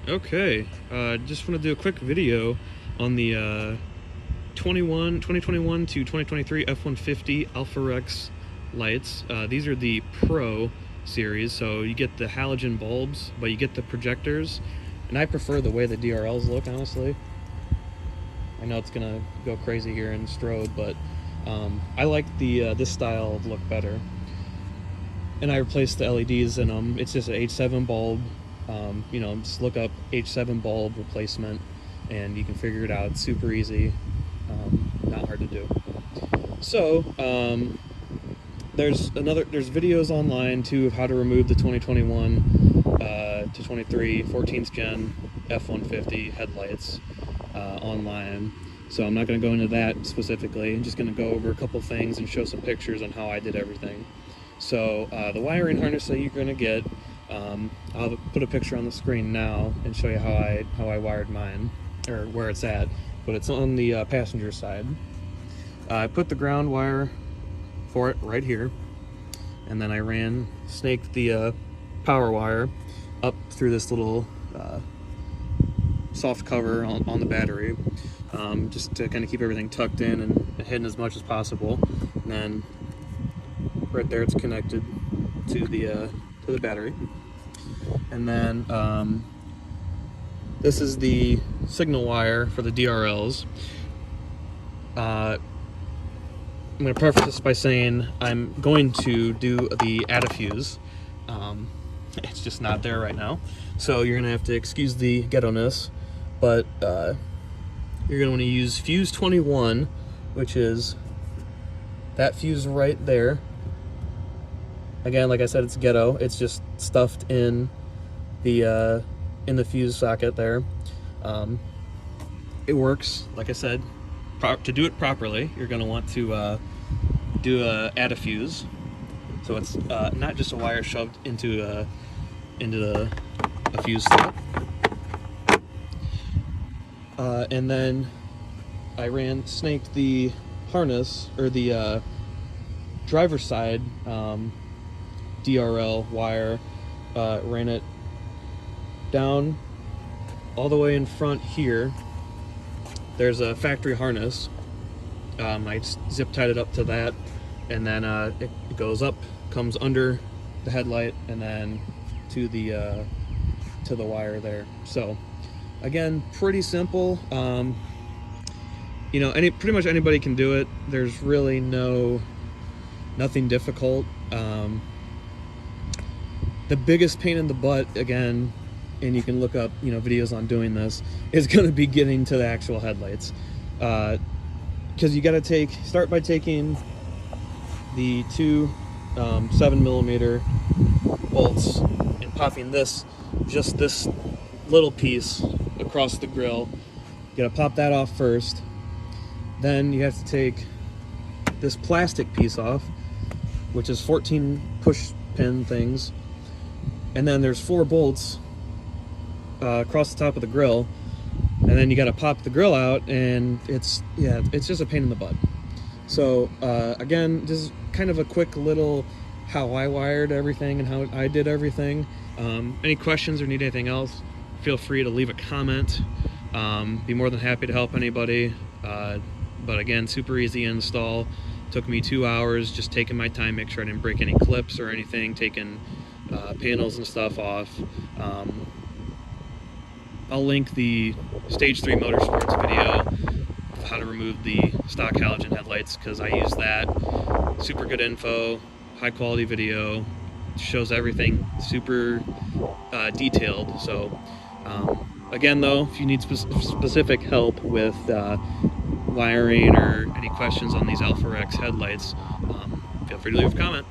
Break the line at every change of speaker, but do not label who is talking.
Okay, just want to do a quick video on the 2021 to 2023 F-150 Alpharex lights. These are the Pro series, so you get the halogen bulbs, but you get the projectors. And I prefer the way the DRLs look, honestly. I know it's gonna go crazy here in strobe, but I like the this style of look better. And I replaced the LEDs in them. It's just an H7 bulb. You know, just look up H7 bulb replacement and you can figure it out. It's super easy, not hard to do. So there's videos online too of how to remove the 2021 to 23 14th gen F-150 headlights online. So I'm not going to go into that specifically. I'm just going to go over a couple things and show some pictures on how I did everything. So the wiring harness that you're going to get, I'll put a picture on the screen now and show you how I wired mine, or where it's at, but it's on the passenger side. I put the ground wire for it right here, and then I snaked the power wire up through this little soft cover on the battery, just to kind of keep everything tucked in and hidden as much as possible. And then right there it's connected to the battery. And then this is the signal wire for the DRLs. I'm going to preface this by saying I'm going to do the add-a-fuse. It's just not there right now, so you're going to have to excuse the ghetto-ness, but you're going to want to use fuse 21, which is that fuse right there. Again, like I said, it's ghetto. It's just stuffed in the fuse socket there. It works, like I said. To do it properly, you're going to want to add a fuse. So it's not just a wire shoved into a fuse slot. And then I snaked the harness, or the driver's side DRL wire, ran it down all the way in front here. There's a factory harness. I zip tied it up to that, and then it goes up, comes under the headlight, and then to the wire there. So again, pretty simple. You know, pretty much anybody can do it. There's really nothing difficult. The biggest pain in the butt, again, and you can look up, you know, videos on doing this, is going to be getting to the actual headlights, because you got to start by taking the two 7mm bolts and popping just this little piece across the grill. You got to pop that off first. Then you have to take this plastic piece off, which is 14 push pin things, and then there's 4 bolts across the top of the grill, and then you got to pop the grill out, and it's just a pain in the butt. So again, this is kind of a quick little how I wired everything and how I did everything. Any questions or need anything else, feel free to leave a comment. Be more than happy to help anybody. But again, super easy install. Took me 2 hours, just taking my time, make sure I didn't break any clips or anything, taking panels and stuff off. I'll link the Stage 3 Motorsports video of how to remove the stock halogen headlights, because I use that. Super good info, high quality video, shows everything super detailed. So again though, if you need specific help with wiring or any questions on these Alpharex headlights, feel free to leave a comment.